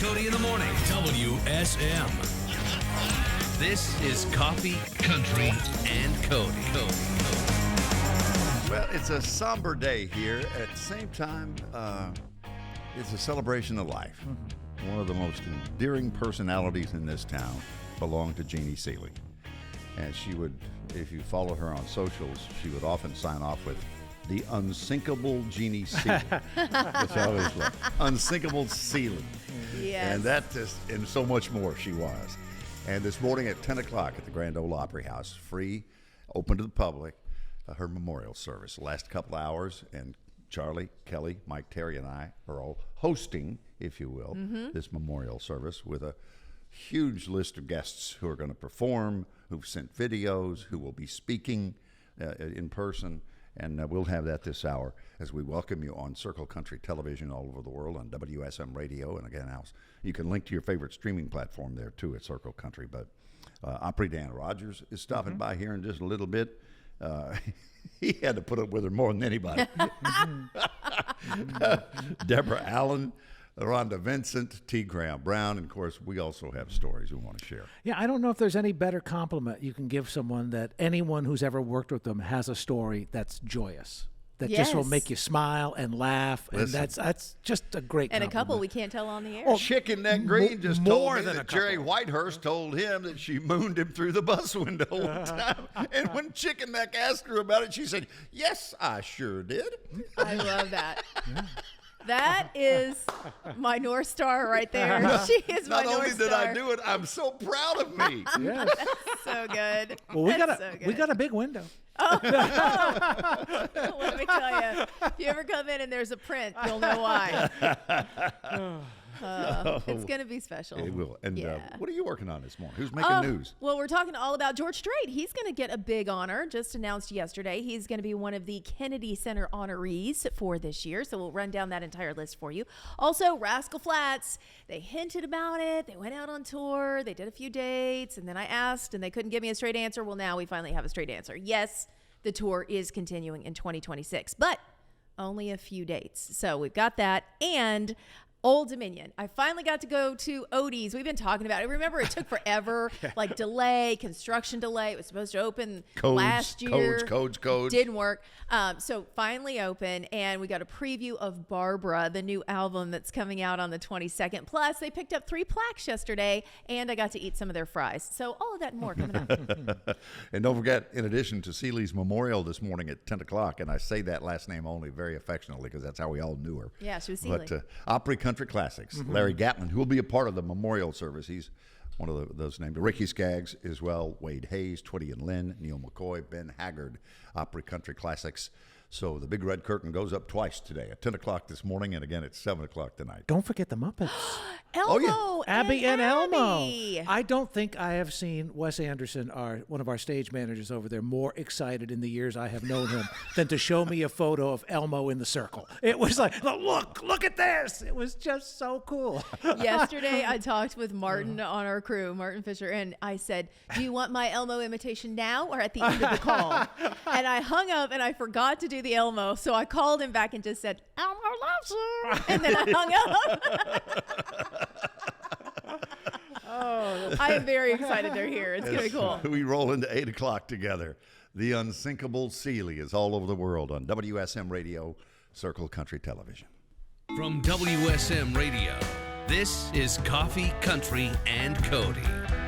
Cody in the morning. WSM. This is Coffee, Country, and Cody. Well, it's a somber day here. At the same time, it's a celebration of life. Mm-hmm. One of the most endearing personalities in this town belonged to Jeannie Seely. And she would, if you followed her on socials, she would often sign off with the unsinkable Jeannie Seely. Which I always love. Unsinkable Seely. Yes. And that is, and so much more she was. And this morning at 10 o'clock at the Grand Ole Opry House, free, open to the public, her memorial service. The last couple hours, and Charlie, Kelly, Mike, Terry, and I are all hosting, if you will, this memorial service with a huge list of guests who are going to perform, who've sent videos, who will be speaking in person. And we'll have that this hour as we welcome you on Circle Country Television all over the world, on WSM Radio. And again, you can link to your favorite streaming platform there, too, at Circle Country. But Opry Dan Rogers is stopping by here in just a little bit. He had to put up with her more than anybody. Deborah Allen, Rhonda Vincent, T. Graham Brown, and of course, we also have stories we want to share. Yeah, I don't know if there's any better compliment you can give someone that anyone who's ever worked with them has a story that's joyous, that just will make you smile and laugh, and that's just a great compliment. And a couple we can't tell on the air. Well, Chicken Neck Green just told me than that Jerry Whitehurst told him that she mooned him through the bus window one time. And when Chicken Neck asked her about it, she said, "Yes, I sure did." I love that. That is my North Star right there. She is my North Star. Not only did I do it, I'm so proud of me. Yes. That's so good. Well, we got a big window. Oh. Let me tell you, if you ever come in and there's a print, you'll know why. It's going to be special. It will. And what are you working on this morning? Who's making news? Well, we're talking all about George Strait. He's going to get a big honor, just announced yesterday. He's going to be one of the Kennedy Center honorees for this year. So we'll run down that entire list for you. Also, Rascal Flatts, they hinted about it. They went out on tour. They did a few dates. And then I asked, and they couldn't give me a straight answer. Well, now we finally have a straight answer. Yes, the tour is continuing in 2026, but only a few dates. So we've got that. And Old Dominion. I finally got to go to Odie's. We've been talking about it. Remember, it took forever, like construction delay. It was supposed to open last year. Codes. Didn't work. So finally open, and we got a preview of Barbara, the new album that's coming out on the 22nd. Plus, they picked up 3 plaques yesterday, and I got to eat some of their fries. So all of that and more coming up. And don't forget, in addition to Seely's memorial this morning at 10 o'clock, and I say that last name only very affectionately because that's how we all knew her. Yeah, she was Seely. But Opry Country Classics. Larry Gatlin, who will be a part of the memorial service. He's one of those named. Ricky Skaggs as well, Wade Hayes, Twitty and Lynn, Neil McCoy, Ben Haggard, Opry Country Classics. So the big red curtain goes up twice today, at 10 o'clock this morning, and again at 7 o'clock tonight. Don't forget the Muppets. Elmo Abby and Elmo. Abby. I don't think I have seen Wes Anderson, one of our stage managers over there, more excited in the years I have known him than to show me a photo of Elmo in the circle. It was like, look at this. It was just so cool. Yesterday, I talked with Martin on our crew, Martin Fisher, and I said, "Do you want my Elmo imitation now or at the end of the call?" And I hung up, and I forgot to do the Elmo, so I called him back and just said, "Elmo loves you," and then I hung up. I am very excited they're here. It's going to be cool. We roll into 8 o'clock together. The unsinkable Seely is all over the world on WSM Radio, Circle Country Television. From WSM Radio, this is Coffee, Country, and Cody.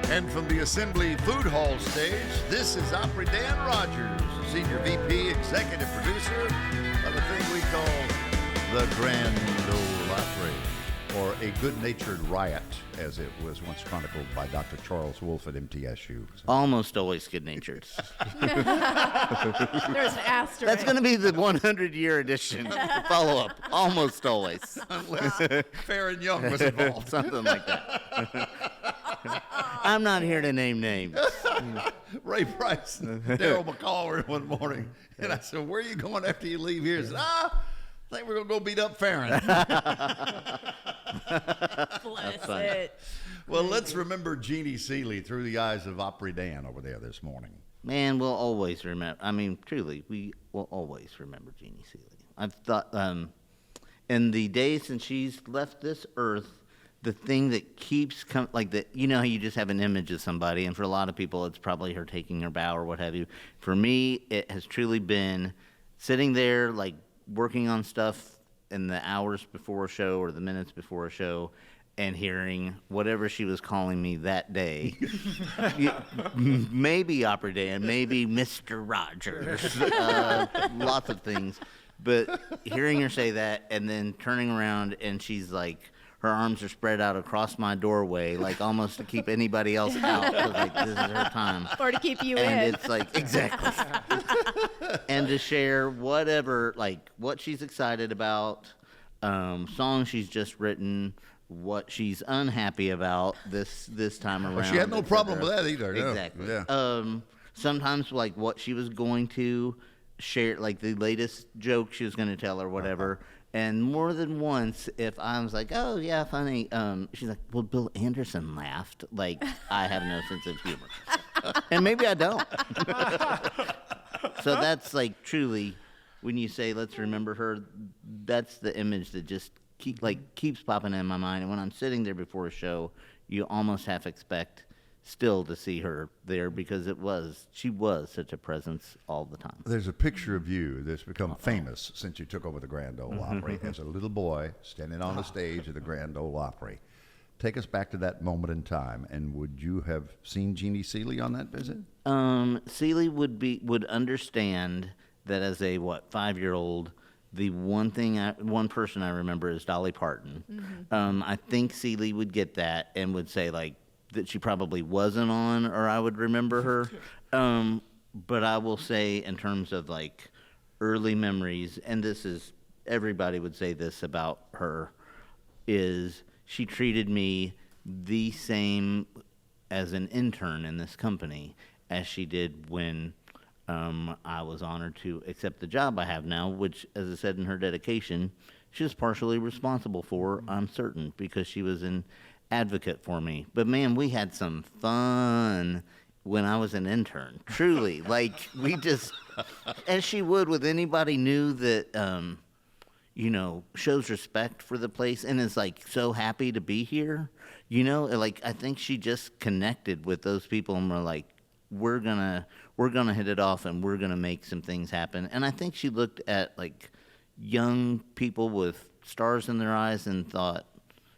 And from the Assembly Food Hall stage, this is Opry Dan Rogers, Senior VP, Executive Producer of a thing we call the Grand Ole Opry, or A Good-Natured Riot, as it was once chronicled by Dr. Charles Wolfe at MTSU. Almost always good-natured. There's an asterisk. That's going to be the 100-year edition follow-up. Almost always. Unless Fair and Young was involved. Something like that. I'm not here to name names. Ray Price and Daryl McCall were in one morning, and I said, "Where are you going after you leave here?" He said, I think we're going to go beat up Farron. Bless it. Well, let's remember Jeannie Seely through the eyes of Opry Dan over there this morning. Man, we'll always remember. I mean, truly, we will always remember Jeannie Seely. I've thought, in the days since she's left this earth, the thing that keeps like that, you know how you just have an image of somebody, and for a lot of people it's probably her taking her bow or what have you. For me, it has truly been sitting there like working on stuff in the hours before a show or the minutes before a show, and hearing whatever she was calling me that day. Maybe Opry Dan, maybe Mr. Rogers, lots of things. But hearing her say that and then turning around and she's like, her arms are spread out across my doorway, like almost to keep anybody else out. So like, this is her time. Or to keep you and in. It's like, exactly. And to share whatever, like what she's excited about, songs she's just written, what she's unhappy about this time around. Well, she had no problem with that either. No. Exactly. Yeah. Sometimes like what she was going to share, like the latest joke she was going to tell or whatever. And more than once, if I was like, "Oh yeah, funny," she's like, "Well, Bill Anderson laughed." Like I have no sense of humor, and maybe I don't. So that's like truly, when you say "Let's remember her," that's the image that just keeps popping in my mind. And when I'm sitting there before a show, you almost half expect still to see her there because she was such a presence all the time. There's a picture of you that's become famous since you took over the Grand Ole Opry as a little boy standing on the stage of the Grand Ole Opry. Take us back to that moment in time, and would you have seen Jeannie Seely on that visit? Seely would understand that as a 5-year-old, the one person I remember is Dolly Parton. I think Seely would get that and would say like that she probably wasn't on, or I would remember her. But I will say, in terms of like early memories, and this is, everybody would say this about her, is she treated me the same as an intern in this company as she did when I was honored to accept the job I have now, which, as I said in her dedication, she was partially responsible for, I'm certain, because she was an advocate for me. But man, we had some fun when I was an intern. Truly, like we just, as she would with anybody new that, shows respect for the place and is like so happy to be here. Like I think she just connected with those people and were like, we're gonna hit it off and we're gonna make some things happen. And I think she looked at like young people with stars in their eyes and thought,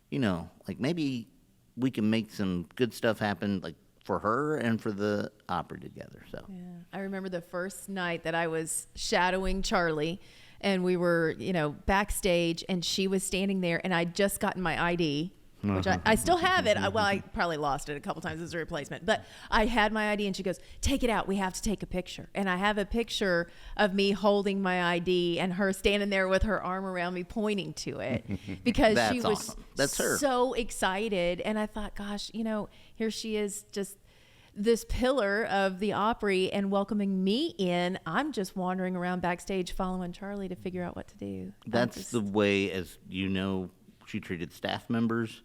like maybe we can make some good stuff happen, like for her and for the opera together. So yeah. I remember the first night that I was shadowing Charlie, and we were, backstage, and she was standing there, and I'd just gotten my ID, which I still have it. I probably lost it a couple times as a replacement, but I had my ID, and she goes, "Take it out. We have to take a picture." And I have a picture of me holding my ID and her standing there with her arm around me pointing to it because she was awesome. That's her. So excited. And I thought, gosh, here she is, just this pillar of the Opry and welcoming me in. I'm just wandering around backstage following Charlie to figure out what to do. That's the way, as she treated staff members.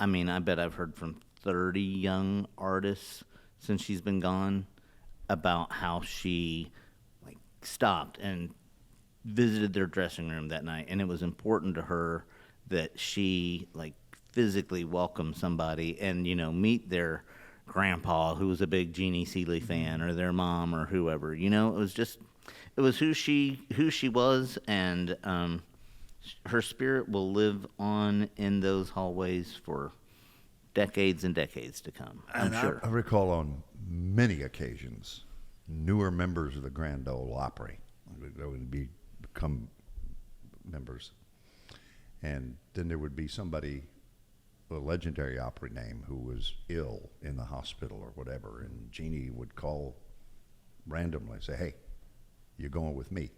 I mean, I bet I've heard from 30 young artists since she's been gone about how she stopped and visited their dressing room that night, and it was important to her that she physically welcome somebody and meet their grandpa who was a big Jeannie Seely fan, or their mom, or whoever. It was who she was, and her spirit will live on in those hallways for decades and decades to come, I'm sure. I recall on many occasions newer members of the Grand Ole Opry would become members, and then there would be somebody, a legendary Opry name, who was ill in the hospital or whatever, and Jeannie would call randomly, say, "Hey, you're going with me."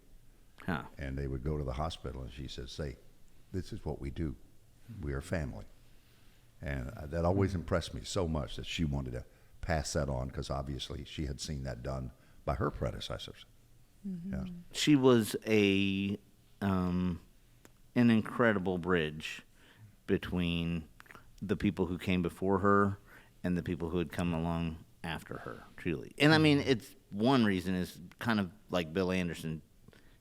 Huh. And they would go to the hospital, and she said, "Say, this is what we do. We are family." And that always impressed me so much that she wanted to pass that on, because obviously she had seen that done by her predecessors. Mm-hmm. Yeah. She was an incredible bridge between the people who came before her and the people who had come along after her, truly. And I mean, it's one reason is kind of like Bill Anderson.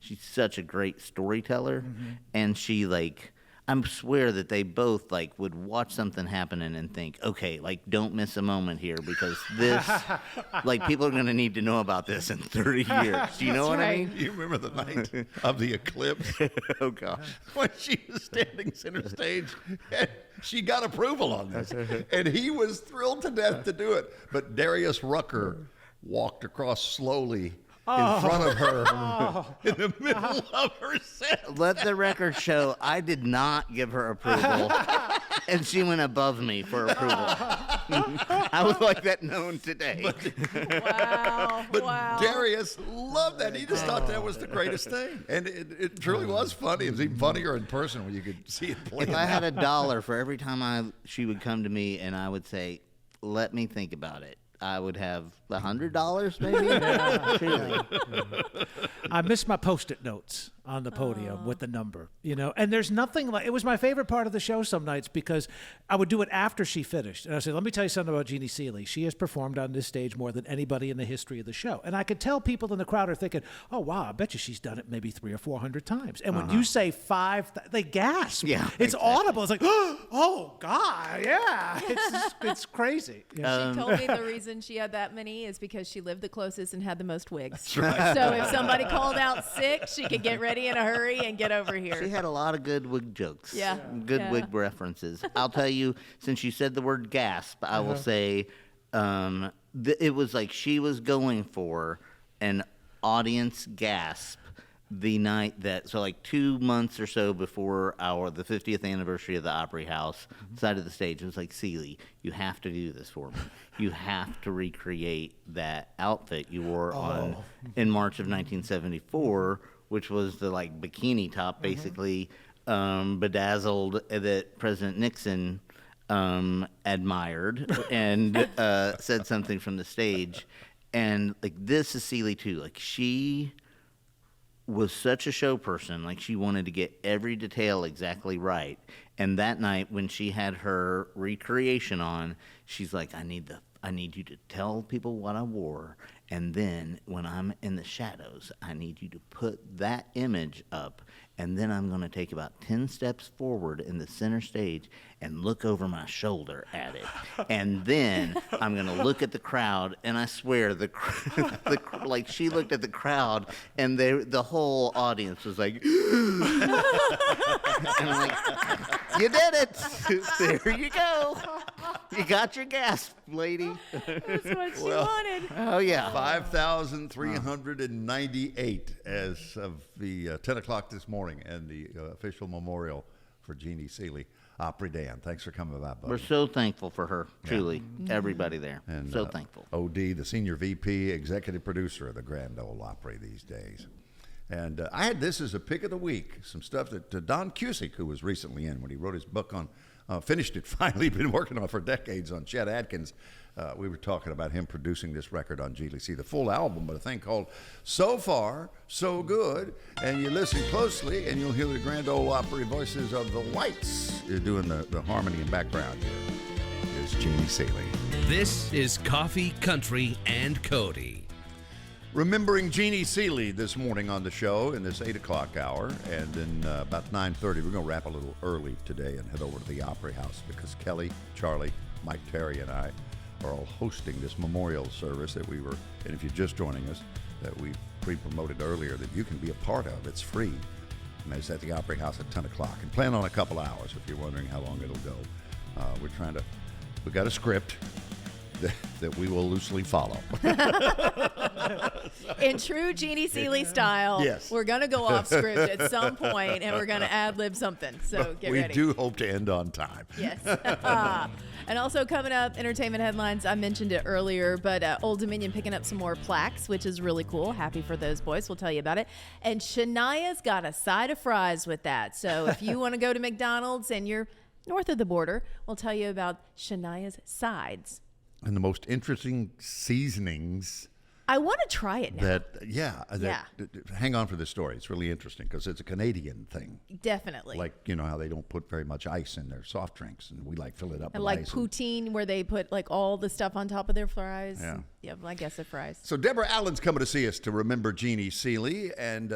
She's such a great storyteller, and she I swear that they both like would watch something happening and think, okay, like don't miss a moment here because this, like people are gonna need to know about this in 30 years. Do you know what I mean? You remember the night of the eclipse Oh gosh. when she was standing center stage and she got approval on this, and he was thrilled to death to do it. But Darius Rucker walked across slowly in front of her in the middle of her set. Let the record show I did not give her approval, and she went above me for approval. I would like that known today. Wow. But wow. Darius loved that. He just thought that was the greatest thing. And it truly was funny. It was even funnier in person when you could see it playing. If I had $1 for every time she would come to me and I would say, let me think about it, I would have $100 maybe. Truly. I miss my Post-it notes on the podium with the number, and there's nothing like, it was my favorite part of the show some nights because I would do it after she finished. And I said, let me tell you something about Jeannie Seely. She has performed on this stage more than anybody in the history of the show. And I could tell people in the crowd are thinking, oh, wow, I bet you she's done it maybe 300 or 400 times. And when you say 5, they gasp. Yeah, it's exactly. audible. It's like, oh, God, yeah. It's crazy. Yeah. She told me the reason she had that many is because she lived the closest and had the most wigs. So if somebody called out sick, she could get ready in a hurry and get over here. She had a lot of good wig jokes. Yeah. Good Yeah. wig references. I'll tell you, since you said the word gasp, I will say it was like she was going for an audience gasp the night that, so like 2 months or so before the 50th anniversary of the Opry House side of the stage, it was like, Seely, you have to do this for me. You have to recreate that outfit you wore in March of 1974, which was the like bikini top, basically bedazzled, that President Nixon admired and said something from the stage. And like this is Seely too. Like she was such a show person. Like she wanted to get every detail exactly right. And that night when she had her recreation on, she's like, I need you to tell people what I wore, and then when I'm in the shadows, I need you to put that image up, and then I'm going to take about 10 steps forward in the center stage and look over my shoulder at it. And then I'm going to look at the crowd, and I swear, like she looked at the crowd, and the whole audience was like, and I'm like, you did it. There you go. You got your gasp, lady. That's what she wanted. Oh, yeah. 5,398 as of the 10 o'clock this morning, and the official memorial for Jeannie Seely. Opry Dan, thanks for coming by, buddy. We're so thankful for her, truly. Everybody there. And so thankful. OD, the senior VP, executive producer of the Grand Ole Opry these days. And I had this as a pick of the week, some stuff that Don Cusick, who was recently in when he wrote his book on, finished it finally, been working on it for decades on Chet Atkins. We were talking about him producing this record on Jeannie Seely, the full album, but a thing called So Far, So Good. And you listen closely, and you'll hear the Grand Ole Opry voices of the Whites doing the harmony in background here. Here's Jeannie Seely. This is Coffee, Country, and Cody. Remembering Jeannie Seely this morning on the show in this 8 o'clock hour, and then about 9:30, we're going to wrap a little early today and head over to the Opry House because Kelly, Charlie, Mike Terry, and I are all hosting this memorial service that and if you're just joining us, that we pre-promoted earlier that you can be a part of. It's free. And it's at the Opry House at 10 o'clock. And plan on a couple hours if you're wondering how long it'll go. We've got a script that we will loosely follow. In true Jeannie Seely style, Yes. we're going to go off script at some point, and we're going to ad-lib something. So get ready. We do hope to end on time. Yes. And also coming up, entertainment headlines. I mentioned it earlier, but Old Dominion picking up some more plaques, which is really cool. Happy for those boys. We'll tell you about it. And Shania's got a side of fries with that. So if you want to go to McDonald's and you're north of the border, we'll tell you about Shania's sides. And the most interesting seasonings I want to try it now. Hang on for this story. It's really interesting because it's a Canadian thing. Definitely. Like, you know how they don't put very much ice in their soft drinks, and we like fill it up and with like ice. poutine, where they put like all the stuff on top of their fries. Yeah. Yeah, I guess the fries. So Deborah Allen's coming to see us to remember Jeannie Seely, and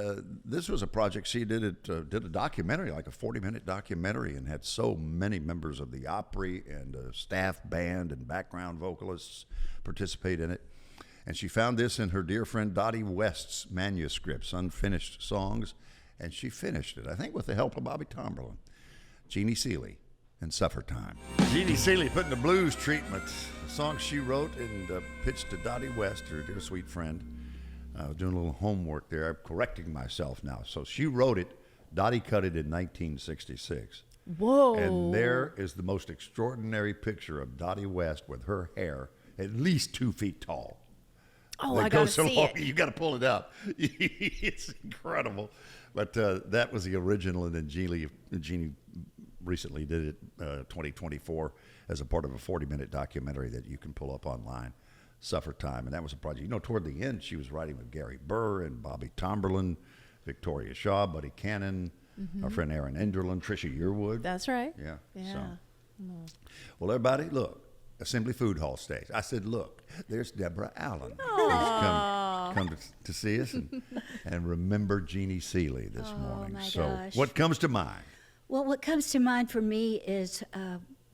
this was a project she did a documentary, like a 40-minute documentary, and had so many members of the Opry and staff band and background vocalists participate in it. And she found this in her dear friend Dottie West's manuscripts, unfinished songs, and she finished it, I think with the help of Bobby Tomberlin. Jeannie Seely and Suffer Time. Jeannie Seely putting the blues treatment, a song she wrote and pitched to Dottie West, her dear sweet friend. I was doing a little homework there. I'm correcting myself now. So she wrote it. Dottie cut it in 1966. Whoa. And there is the most extraordinary picture of Dottie West with her hair at least 2 feet tall. Oh, I gotta see it. You got to pull it up. It's incredible. But that was the original, and then Jeannie recently did it 2024 as a part of a 40-minute documentary that you can pull up online, Suffer Time. And that was a project. You know, toward the end, she was writing with Gary Burr and Bobby Tomberlin, Victoria Shaw, Buddy Cannon, our friend Aaron Enderlin, Trisha Yearwood. That's right. Yeah. Yeah. So. Well, everybody, look. Assembly Food Hall stage. I said, look, there's Deborah Allen. Who's come to see us and remember Jeannie Seely this morning. My So gosh. what comes to mind? Well, what comes to mind for me is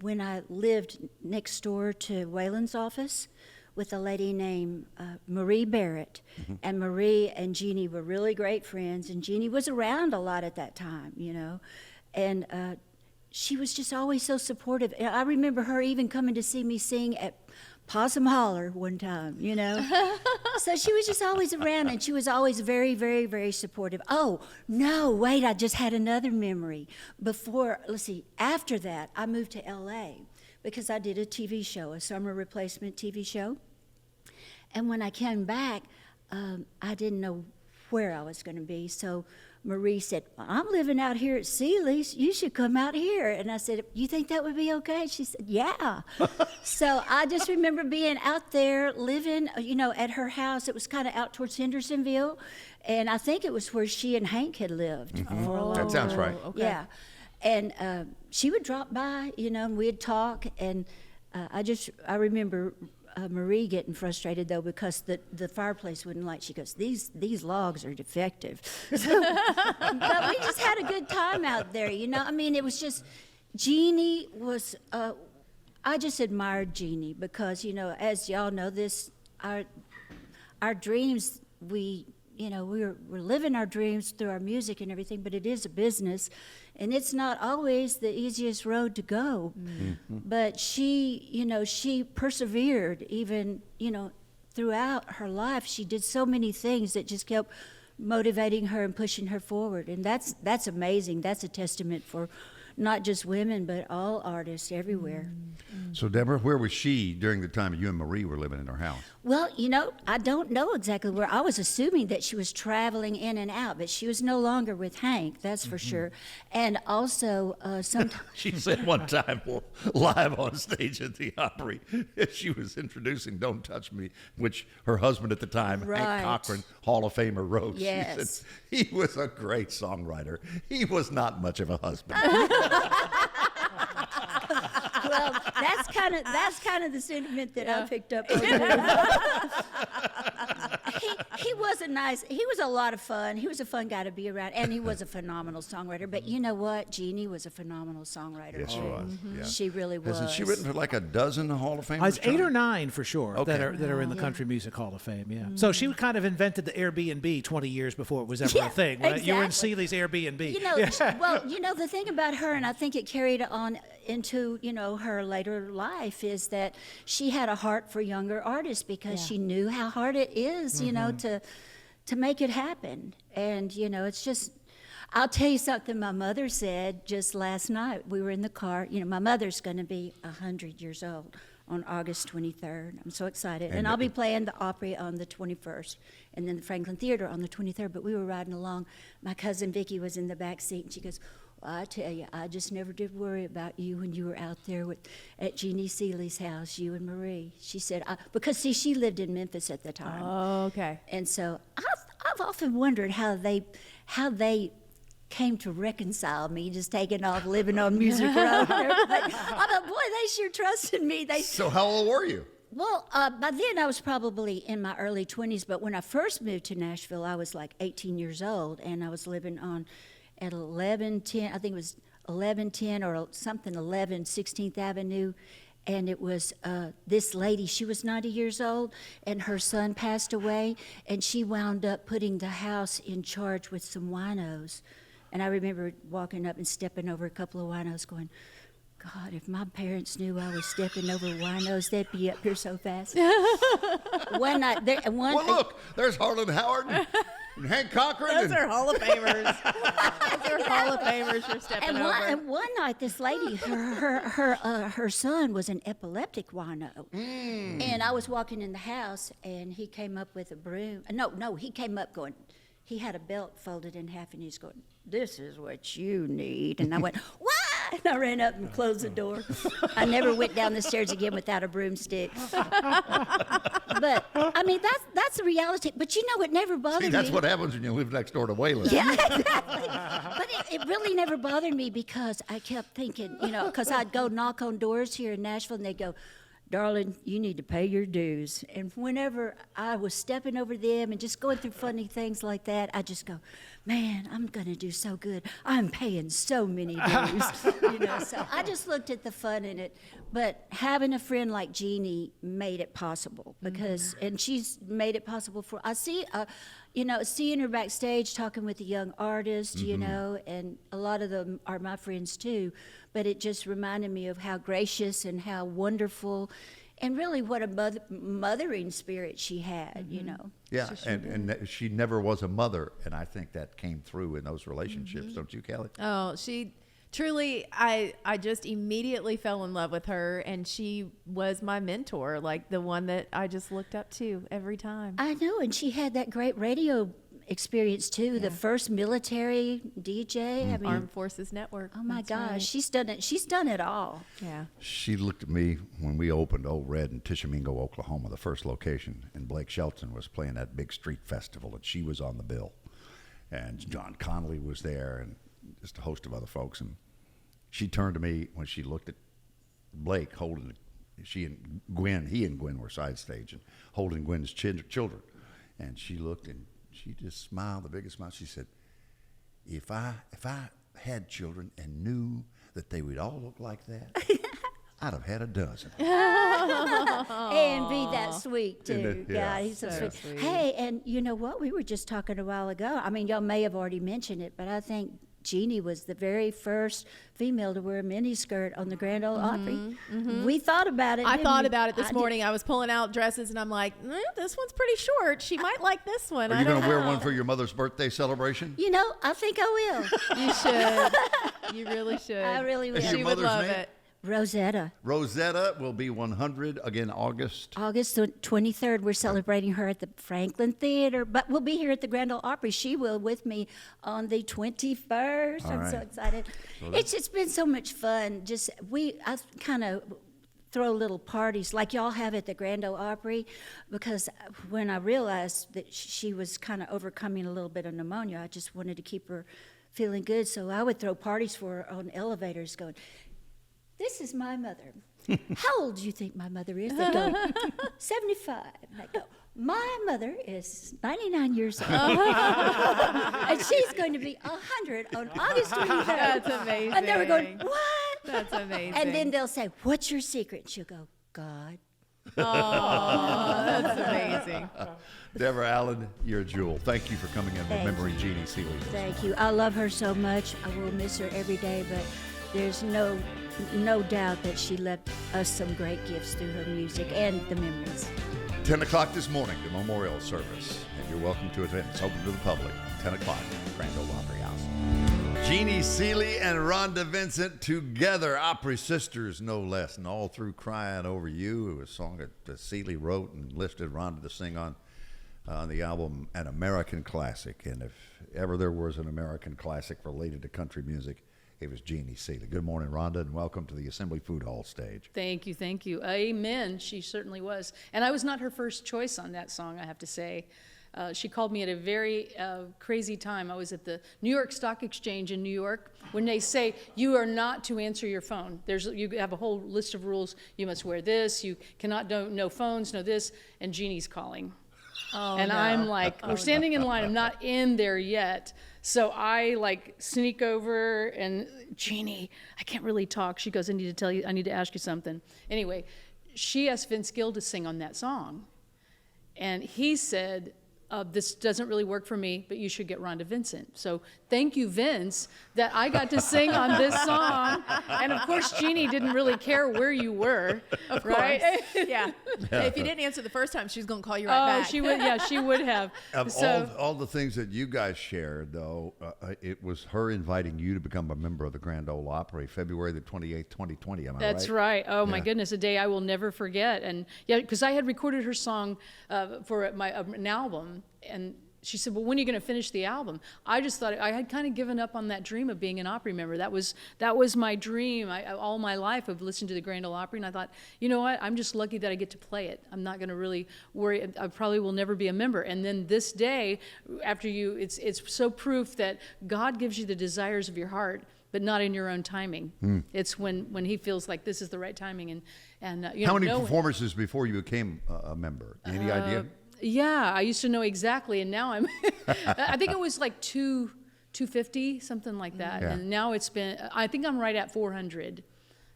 when I lived next door to Waylon's office with a lady named Marie Barrett. And Marie and Jeannie were really great friends, and Jeannie was around a lot at that time, you know. And she was just always so supportive. And I remember her even coming to see me sing at Possum Holler one time, you know. So she was just always around, and she was always very, very, very supportive. Oh, no, wait, I just had another memory. After that, I moved to L.A. because I did a TV show, a summer replacement TV show. And when I came back, I didn't know where I was going to be. So Marie said, I'm living out here at Seely's. You should come out here. And I said, you think that would be okay? She said, yeah. So I just remember being out there living, you know, at her house. It was kind of out towards Hendersonville. And I think it was where she and Hank had lived for a long time. That sounds right. Okay. Yeah. And she would drop by, you know, and we'd talk. And I remember Marie getting frustrated, though, because the fireplace wouldn't light. She goes, these logs are defective. But we just had a good time out there, you know. I mean, it was just, Jeannie was, I just admired Jeannie because, you know, as y'all know, our dreams, we're living our dreams through our music and everything, but it is a business, and it's not always the easiest road to go. But she persevered even, you know, throughout her life. She did so many things that just kept motivating her and pushing her forward, and that's amazing. That's a testament for not just women, but all artists everywhere. So, Deborah, where was she during the time you and Marie were living in her house? Well, you know, I don't know exactly where. I was assuming that she was traveling in and out, but she was no longer with Hank, that's for sure. And also, sometimes... She said one time live on stage at the Opry, she was introducing Don't Touch Me, which her husband at the time, Right. Hank Cochran, Hall of Famer, wrote. Yes. She said he was a great songwriter. He was not much of a husband. Well, that's kind of the sentiment that I picked up from her. He was he was a lot of fun. He was a fun guy to be around, and he was a phenomenal songwriter. But you know what? Jeannie was a phenomenal songwriter. Yes, she too. was. Yeah. She really was. Hasn't she written for like a dozen Hall of Famers? It's 8 or 9 for sure Okay. that are in the Country Music Hall of Fame. Yeah. So she kind of invented the Airbnb 20 years before it was ever Yeah, a thing. Right? You were in exactly. Seely's Airbnb. You know, well, you know, the thing about her, and I think it carried on into, you know, her later life, is that she had a heart for younger artists because she knew how hard it is, you know, to make it happen. And, you know, it's just, I'll tell you something my mother said just last night. We were in the car. You know, my mother's going to be 100 years old on August 23rd. I'm so excited. And I'll be playing the Opry on the 21st and then the Franklin Theater on the 23rd. But we were riding along. My cousin Vicki was in the back seat, and she goes, I tell you, I just never did worry about you when you were out there at Jeannie Seely's house, you and Marie. She said, because see, she lived in Memphis at the time. Oh, okay. And so I've often wondered how they came to reconcile me just taking off living on Music Road. I thought, boy, they sure trusted me. So how old were you? Well, by then I was probably in my early 20s, but when I first moved to Nashville, I was like 18 years old, and I was living at 1110, I think it was 1110 or something, 16th Avenue, and it was this lady, she was 90 years old, and her son passed away, and she wound up putting the house in charge with some winos. And I remember walking up and stepping over a couple of winos going, God, if my parents knew I was stepping over winos, they'd be up here so fast. One night, Well, look, there's Harlan Howard and Hank Cochran. Those are Hall of Famers. Those are Hall of Famers you're stepping over. And one night, this lady, her son was an epileptic wino. And I was walking in the house, and he came up with a broom. No, he came up going, he had a belt folded in half, and he's going, this is what you need. And I went, what? And I ran up and closed the door. I never went down the stairs again without a broomstick. But, I mean, that's the reality. But, you know, it never bothered me. That's what happens when you live next door to Waylon. Yeah, exactly. But it really never bothered me because I kept thinking, you know, because I'd go knock on doors here in Nashville, and they'd go, darling, you need to pay your dues. And whenever I was stepping over them and just going through funny things like that, I just go, man, I'm going to do so good. I'm paying so many dues. You know, so I just looked at the fun in it. But having a friend like Jeannie made it possible because, and she's made it possible for, I see, you know, seeing her backstage talking with the young artists, you know, and a lot of them are my friends too, but it just reminded me of how gracious and how wonderful and really what a mothering spirit she had, you know. Yeah, and she never was a mother, and I think that came through in those relationships, don't you, Kelly? Oh, she truly, I just immediately fell in love with her, and she was my mentor, like the one that I just looked up to every time. I know, and she had that great radio experience too, the first military DJ. I mean, Armed Forces Network. oh my That's gosh, right. she's done it. She's done it all. Yeah. She looked at me when we opened Old Red in Tishomingo, Oklahoma, the first location, and Blake Shelton was playing that big street festival, and she was on the bill. And John Connolly was there, and just a host of other folks. And she turned to me when she looked at Blake holding, he and Gwen were side stage and holding Gwen's children. And she looked and she just smiled, the biggest smile. She said, if I had children and knew that they would all look like that, I'd have had a dozen. And be that sweet too. Yeah. God, he's so So sweet. sweet. Hey, and you know what? We were just talking a while ago. I mean, y'all may have already mentioned it, but I think Jeannie was the very first female to wear a miniskirt on the Grand Ole Opry. We thought about it. I didn't thought we? about it this I morning. I was pulling out dresses, and I'm like, this one's pretty short. She might like this one. Are I you don't going to wear know. one for your mother's birthday celebration? You know, I think I will. You should. You really should. I really will. Is She your would mother's love name? it. Rosetta. Rosetta will be 100 again August. August 23rd, we're celebrating her at the Franklin Theater, but we'll be here at the Grand Ole Opry. She will with me on the 21st. All I'm so right. excited. It's been so much fun. I kind of throw little parties like y'all have at the Grand Ole Opry, because when I realized that she was kind of overcoming a little bit of pneumonia, I just wanted to keep her feeling good. So I would throw parties for her on elevators going, this is my mother. How old do you think my mother is? They go, 75. And I go, my mother is 99 years old. And she's going to be 100 on August 23rd. That's amazing. And they were going, what? That's amazing. And then they'll say, what's your secret? And she'll go, God. Oh, that's amazing. Deborah Allen, you're a jewel. Thank you for coming in, Thank remembering Jeannie Seely. Thank you. I love her so much. I will miss her every day, but there's no doubt that she left us some great gifts through her music and the memories. 10 o'clock this morning, the memorial service, and you're welcome to attend. It's open to the public, 10 o'clock, Grand Ole Opry House. Jeannie Seely and Rhonda Vincent together, Opry sisters no less, and all through Crying Over You. It was a song that Seely wrote and listed Rhonda to sing on the album An American Classic. And if ever there was an American classic related to country music, It was Jeannie Seely. Good morning, Rhonda, and welcome to the Assembly Food Hall stage. Thank you, thank you. Amen. She certainly was. And I was not her first choice on that song, I have to say. She called me at a very crazy time. I was at the New York Stock Exchange in New York when they say you are not to answer your phone. You have a whole list of rules. You must wear this. You cannot no phones, no this. And Jeannie's calling. Oh, and no. I'm like, we're standing in line. I'm not in there yet. So I like sneak over and Jeannie, I can't really talk. She goes, I need to ask you something. Anyway, she asked Vince Gill to sing on that song. And he said, this doesn't really work for me, but you should get Rhonda Vincent. So thank you, Vince, that I got to sing on this song. And of course, Jeannie didn't really care where you were, Of right? course. Yeah. If you didn't answer the first time, she was going to call you right back. She would. Yeah, she would have. Of So all the things that you guys shared, though, it was her inviting you to become a member of the Grand Ole Opry, February the 28th, 2020. Am I right? that's right. Oh my Yeah. goodness, a day I will never forget. And yeah, because I had recorded her song for an album, and she said, well, when are you going to finish the album? I just thought I had kind of given up on that dream of being an Opry member. That was my dream. All my life I've listened to the Grand Ole Opry, and I thought, you know what? I'm just lucky that I get to play it. I'm not going to really worry. I probably will never be a member. And then this day, after it's so proof that God gives you the desires of your heart, but not in your own timing. It's when He feels like this is the right timing. And How many performances before you became a member? Any idea? Yeah, I used to know exactly, and now I'm. I think it was like 250, something like that, Yeah. and now it's been. I think I'm right at 400.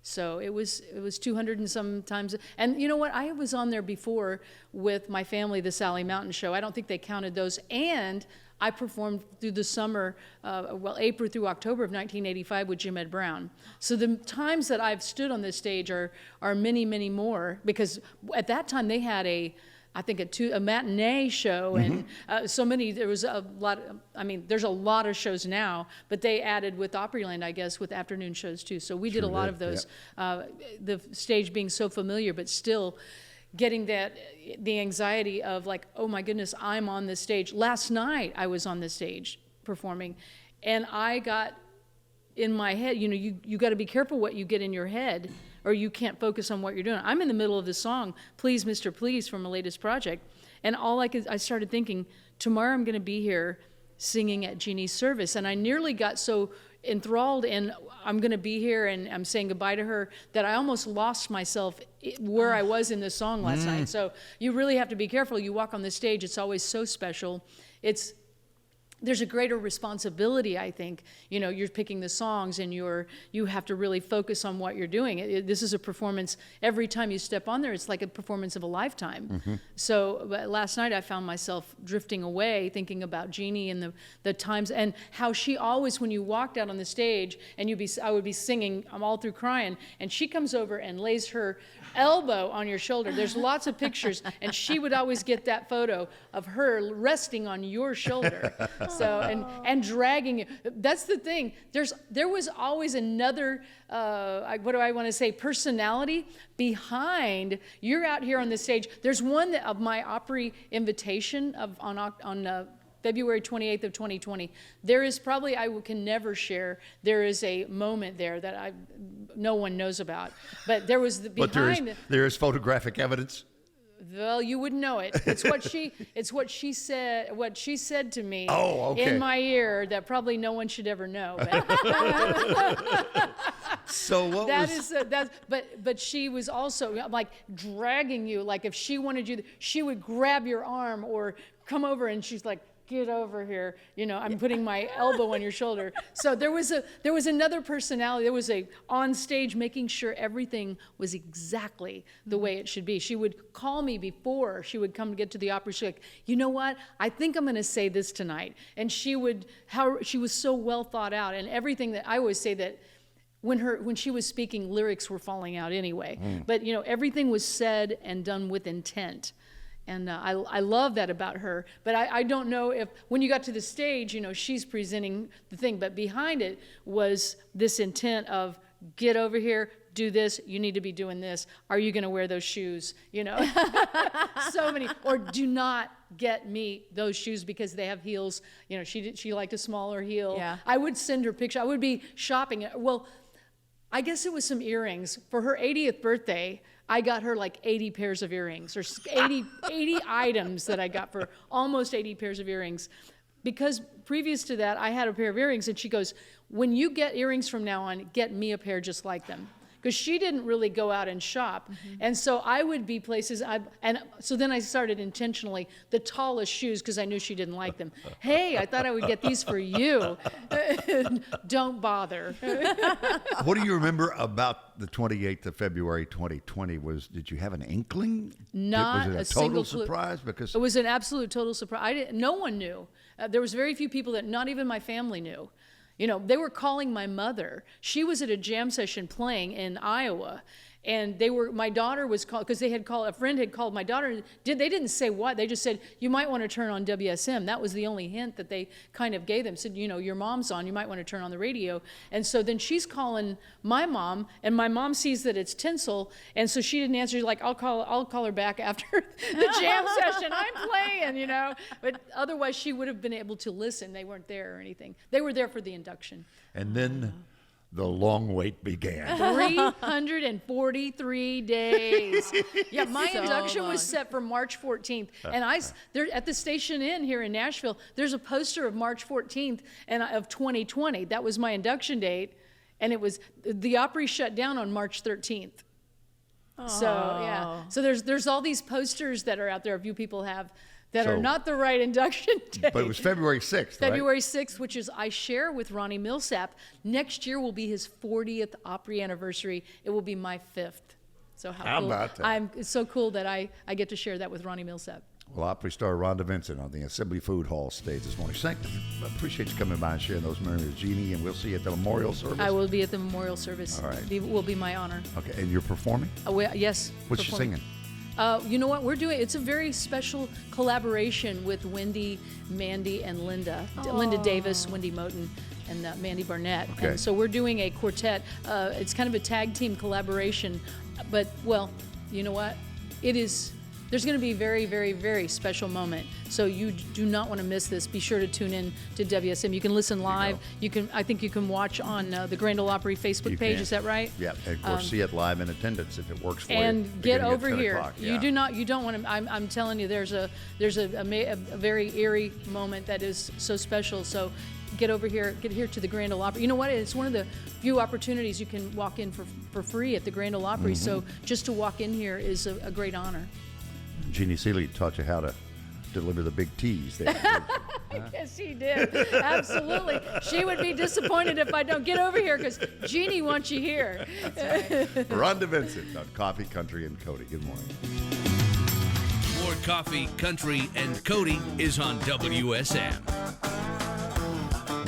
So it was 200 and some times. And you know what? I was on there before with my family, the Sally Mountain Show. I don't think they counted those. And I performed through the summer, April through October of 1985 with Jim Ed Brown. So the times that I've stood on this stage are many, many more, because at that time they had a matinee show, and there was a lot. There's a lot of shows now, but they added with Opryland, I guess, with afternoon shows too. So we did a lot of those. The stage being so familiar, but still getting the anxiety of like, oh my goodness, I'm on this stage. Last night I was on this stage performing, and I got in my head. You got to be careful what you get in your head, or you can't focus on what you're doing. I'm in the middle of the song, Please, Mr. Please, from my latest project. And I started thinking, tomorrow I'm going to be here singing at Jeannie's service. And I nearly got so enthralled in I'm going to be here and I'm saying goodbye to her that I almost lost myself where I was in the song last night. So you really have to be careful. You walk on the stage, it's always so special. There's a greater responsibility, I think. You're picking the songs, and you have to really focus on what you're doing. This is a performance. Every time you step on there, it's like a performance of a lifetime. So last night I found myself drifting away, thinking about Jeannie and the times, and how she always, when you walked out on the stage, and I would be singing, I'm all through crying, and she comes over and lays her elbow on your shoulder. There's lots of pictures, and she would always get that photo of her resting on your shoulder. So and dragging you. That's the thing. There was always another what do I want to say, personality behind. You're out here on the stage. There's one of my Opry invitation on February 28th of 2020. There is probably, I can never share, there is a moment there that no one knows about. But there was there is photographic evidence. Well, you wouldn't know it. It's what she said to me in my ear that probably no one should ever know. So what but she was also like dragging you, like if she wanted you, she would grab your arm or come over, and she's like, get over here, I'm putting my elbow on your shoulder. So there was another personality. There was on stage making sure everything was exactly the way it should be. She would call me before she would come to get to the opera. She's like, you know what? I think I'm going to say this tonight. And she was so well thought out, and everything that I always say that when she was speaking, lyrics were falling out anyway. But everything was said and done with intent. And I love that about her. But I don't know if, when you got to the stage, she's presenting the thing. But behind it was this intent of, get over here, do this, you need to be doing this. Are you going to wear those shoes? So many. Or do not get me those shoes because they have heels. You know, she liked a smaller heel. Yeah. I would send her pictures. I would be shopping. Well, I guess it was some earrings. For her 80th birthday, I got her like 80 pairs of earrings, or 80 items that I got for almost 80 pairs of earrings. Because previous to that, I had a pair of earrings, and she goes, when you get earrings from now on, get me a pair just like them. Because she didn't really go out and shop. And so I would be places, and so then I started intentionally the tallest shoes because I knew she didn't like them. Hey, I thought I would get these for you. Don't bother. What do you remember about the 28th of February 2020? Did you have an inkling? Not was it a a single total clue. surprise? Because It was an absolute total surprise. No one knew. There was very few people that not even my family knew. You know, they were calling my mother. She was at a jam session playing in Iowa, and my daughter was called, because a friend had called my daughter. They didn't say what, they just said, you might want to turn on WSM. That was the only hint that they kind of gave them. Said, you know, your mom's on, you might want to turn on the radio. And so then she's calling my mom, and my mom sees that it's tinsel, and so she didn't answer. She's like, I'll call her back after the jam session. I'm playing, you know. But otherwise she would have been able to listen. They weren't there or anything. They were there for the induction. and then the long wait began. 343 days. Yeah, my So induction long. was set for March 14th. And there at the Station Inn here in Nashville, there's a poster of March 14th of 2020. That was my induction date. And the Opry shut down on March 13th. So, yeah. So there's all these posters that are out there, a few people have, that are So- not the right induction date. But it was February 6th, right? February 6th, which is I share with Ronnie Millsap. Next year will be his 40th Opry anniversary. It will be my 5th. So how cool. about that? It's so cool that I get to share that with Ronnie Millsap. Well, Opry star Rhonda Vincent on the Assembly Food Hall stage this morning. I appreciate you coming by and sharing those memories with Jeannie, and we'll see you at the memorial service. I will be at the memorial service. All right. It will be my honor. Okay, and you're performing? Yes. What's she performing. singing? You know what we're doing? It's a very special collaboration with Wendy, Mandy, and Linda. Linda Davis, Wendy Moten, and Mandy Barnett. Okay. And so we're doing a quartet. It's kind of a tag team collaboration. But, well, you know what? There's going to be a very, very, very special moment. So you do not want to miss this. Be sure to tune in to WSM. You can listen live. I think you can watch on the Grand Ole Opry Facebook You page. can. Is that right? Yeah, and of course, see it live in attendance if it works for you. And get beginning at over 10 here. o'clock. You don't want to. I'm telling you, there's a very eerie moment that is so special. So get over here. Get here to the Grand Ole Opry. You know what? It's one of the few opportunities you can walk in for free at the Grand Ole Opry. Mm-hmm. So just to walk in here is a great honor. Jeannie Seely taught you how to deliver the big T's there. Yes, she did. Absolutely. She would be disappointed if I don't get over here because Jeannie wants you here. Rhonda Vincent on Coffee, Country, and Cody. Good morning. More Coffee, Country, and Cody is on WSM.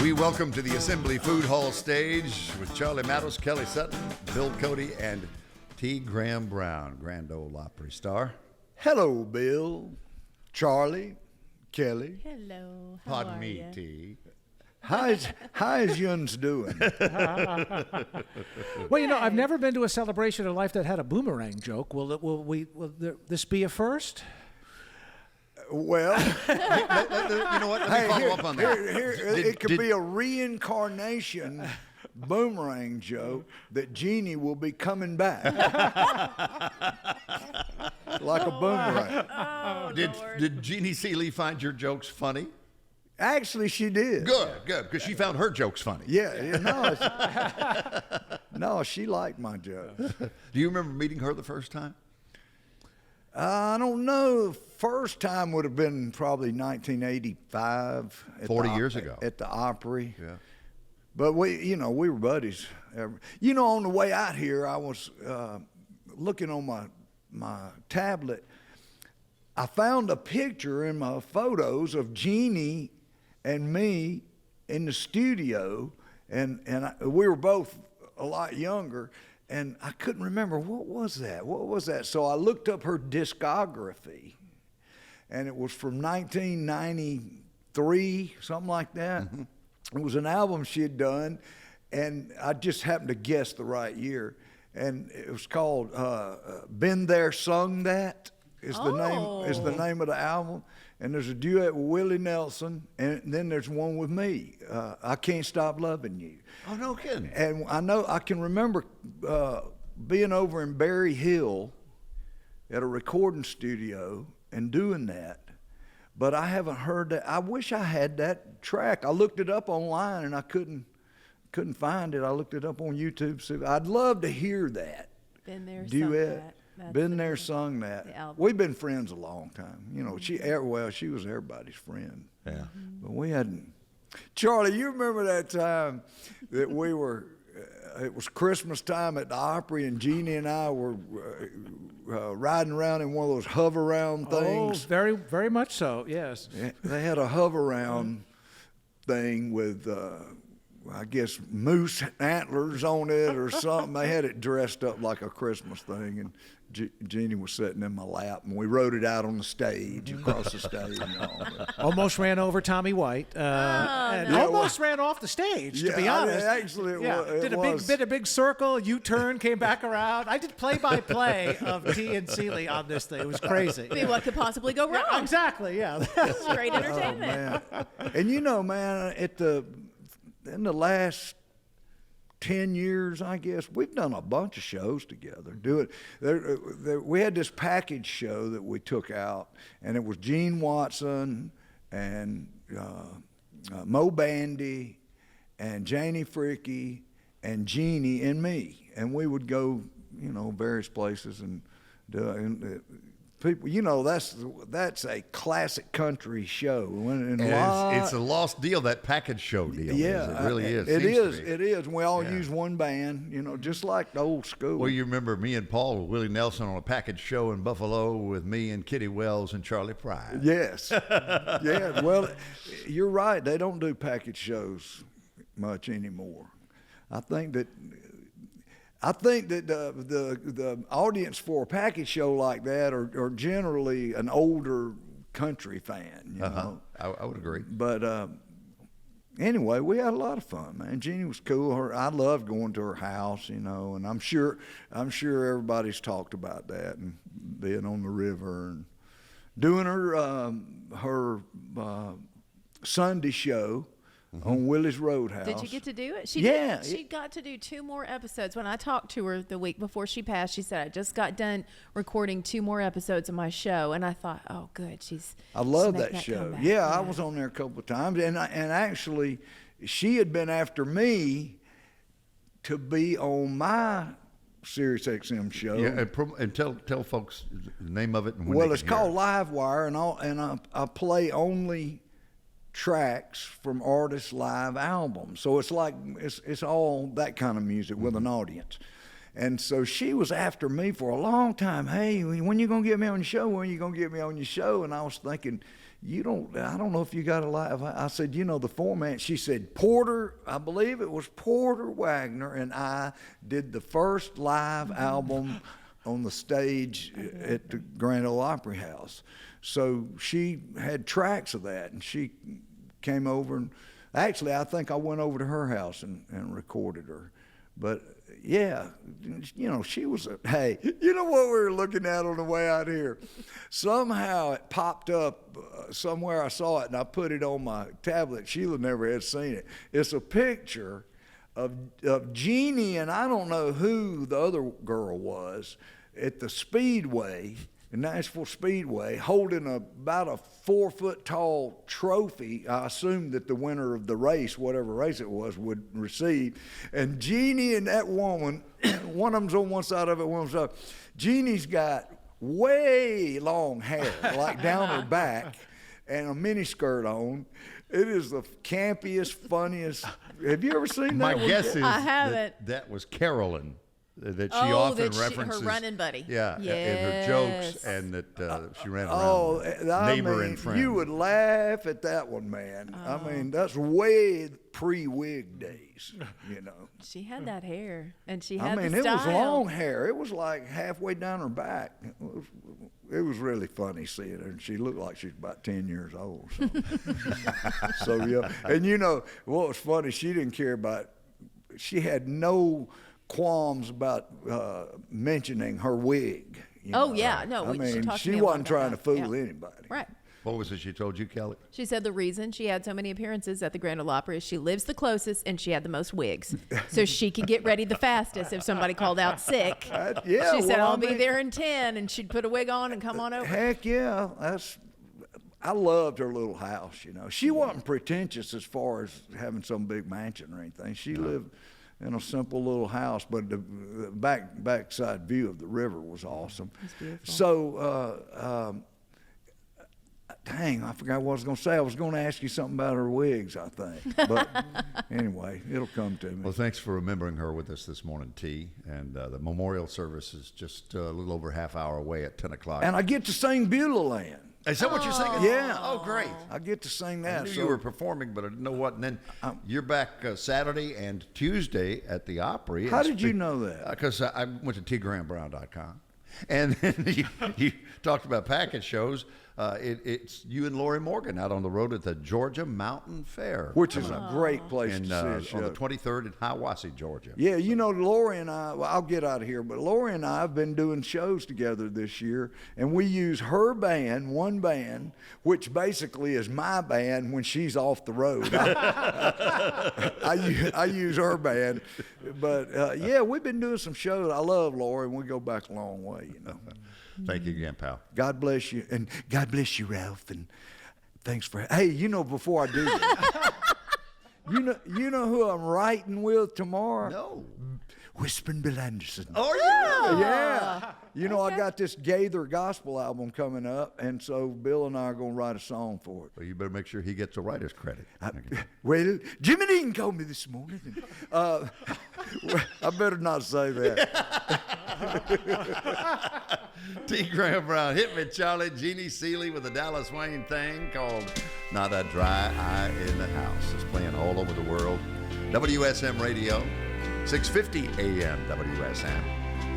We welcome to the Assembly Food Hall stage with Charlie Mattos, Kelly Sutton, Bill Cody, and T. Graham Brown, Grand Ole Opry star. Hello, Bill, Charlie, Kelly. Hello. How Pardon are me, ya? T. How's yuns doing? Well, you know, I've never been to a celebration of life that had a boomerang joke. Will this be a first? Well, You know what? Let me follow up on that. it could be a reincarnation boomerang joke that Jeannie will be coming back like a boomerang. Oh, Did Jeannie Seely find your jokes funny? Actually, she did. Good, because she found her jokes funny. No, she liked my jokes. Do you remember meeting her the first time? I don't know. First time would have been probably 1985. 40 years ago. At the Opry. Yeah. But we were buddies. On the way out here, I was looking on my tablet. I found a picture in my photos of Jeannie and me in the studio, and we were both a lot younger, and I couldn't remember what was that. So I looked up her discography, and it was from 1993, something like that. Mm-hmm. It was an album she had done, and I just happened to guess the right year. And it was called "Been There, Sung That." Is the name of the album, and there's a duet with Willie Nelson, and then there's one with me. I Can't Stop Loving You. Oh, no kidding. And I can remember being over in Berry Hill at a recording studio and doing that, but I haven't heard that. I wish I had that track. I looked it up online and I couldn't find it. I looked it up on YouTube. So I'd love to hear that. Been there, duet. sung that. That's Been there, sung that. the album. We've been friends a long time. You know, she was everybody's friend. Yeah. But we hadn't. Charlie, you remember that time that we were, it was Christmas time at the Opry, and Jeannie and I were riding around in one of those hover around things. Oh, very, very much so, yes. They had a hover around thing with, I guess, moose antlers on it or something. They had it dressed up like a Christmas thing, and Jeannie was sitting in my lap, and we rode it out on the stage, across the stage. And all that. Almost ran over Tommy White. And no. almost ran off the stage, to be Yeah, honest. actually, it did was. a big circle, U-turn, came back around. I did play-by-play of T and Seely on this thing. It was crazy. I mean, what could possibly go wrong? Yeah, exactly, yeah. It's great entertainment. Man. And you know, man, in the last 10 years, I guess, we've done a bunch of shows together. We had this package show that we took out, and it was Gene Watson and Mo Bandy and Janie Fricky and Jeannie and me. And we would go, you know, various places and do it. People, you know, that's a classic country show. And it's a lost deal, that package show deal. Yeah, it really is. It Seems is. to be. It is. We all use one band, you know, just like the old school. Well, you remember me and Paul with Willie Nelson on a package show in Buffalo with me and Kitty Wells and Charlie Pride. Yes. Yeah. Well, you're right. They don't do package shows much anymore. I think that the audience for a package show like that are generally an older country fan. You know? I would agree. But anyway, we had a lot of fun, man. Jeannie was cool. I loved going to her house, you know, and I'm sure everybody's talked about that and being on the river and doing her Sunday show. On Willie's Roadhouse. Did you get to do it? She got to do 2 more episodes. When I talked to her the week before she passed, she said, I just got done recording 2 more episodes of my show. And I thought, oh, good. I love that show. Yeah, I was on there a couple of times. And actually, she had been after me to be on my Sirius XM show. Yeah, and tell folks the name of it. And when Well, they it's can hear called it. Live Wire, and I play only tracks from artists' live albums. So it's like it's all that kind of music with an audience. And so she was after me for a long time. Hey, when you gonna get me on your show? When you gonna get me on your show? And I was thinking, I don't know if you got a live. I said, you know, the format. She said, I believe it was Porter Wagner and I did the first live album on the stage at the Grand Ole Opry House. So she had tracks of that, and she came over, and actually I think I went over to her house and recorded her. But yeah, you know, she was hey, you know what we were looking at on the way out here? Somehow it popped up somewhere. I saw it and I put it on my tablet. Sheila never had seen it. It's a picture of Jeannie, and I don't know who the other girl was, at the Speedway, Nashville Speedway, holding about a 4-foot-tall trophy. I assumed that the winner of the race, whatever race it was, would receive. And Jeannie and that woman, one of them's on one side of it, one of them's on the other. Jeannie's got way long hair, like down her back, and a miniskirt on. It is the campiest, funniest. Have you ever seen that? My one? guess is I haven't. that was Carolyn. That she often references her running buddy. Yeah, yes. and her jokes, and that she ran around. Oh, with neighbor and friend. You would laugh at that one, man. I mean, that's way pre-wig days, you know. She had that hair, and she had it the style. was long hair. It was like halfway down her back. It was really funny seeing her, and she looked like she was about 10 years old. So, so yeah. And you know what was funny? She didn't care about. She had no qualms about mentioning her wig. You know? Yeah, no. I mean, talked to she me a lot wasn't about trying to that. fool Yeah. anybody. Right. What was it she told you, Kelly? She said the reason she had so many appearances at the Grand Ole Opry is she lives the closest and she had the most wigs. So she could get ready the fastest if somebody called out sick. Yeah, She said, well, I'll be there in 10, and she'd put a wig on and come on over. Heck yeah, I loved her little house. She wasn't pretentious as far as having some big mansion or anything. She lived in a simple little house, but the backside view of the river was awesome. It's beautiful. So, dang, I forgot what I was going to say. I was going to ask you something about her wigs, I think. But anyway, it'll come to me. Well, thanks for remembering her with us this morning, T. And the memorial service is just a little over a half hour away at 10 o'clock. And I get to sing Beulah Land. Is that what you're singing? Yeah. Oh, great. I get to sing that. I knew you were performing, but I didn't know what. And then you're back Saturday and Tuesday at the Opry. How did you know that? Because I went to tgrahamBrown.com. And then you talked about package shows. It's you and Lori Morgan out on the road at the Georgia Mountain Fair. Which is a great place to see a show. On the 23rd in Hiawassee, Georgia. Yeah, Lori and I, well, I'll get out of here, but Lori and I have been doing shows together this year, and we use her band, one band, which basically is my band when she's off the road. I use her band. But, yeah, we've been doing some shows. I love Lori, and we go back a long way, Thank you again, pal. God bless you. And God bless you, Ralph. And thanks for... Hey, before I do that, you know who I'm writing with tomorrow? No. Whispering Bill Anderson. Oh, yeah. Yeah. I got this Gaither gospel album coming up, and so Bill and I are going to write a song for it. Well, you better make sure he gets a writer's credit. Well, Jimmy Dean called me this morning. I better not say that. T. Graham Brown, hit me, Charlie. Jeannie Seely with the Dallas Wayne thing called Not a Dry Eye in the House. It's playing all over the world. WSM Radio, 650 AM WSM.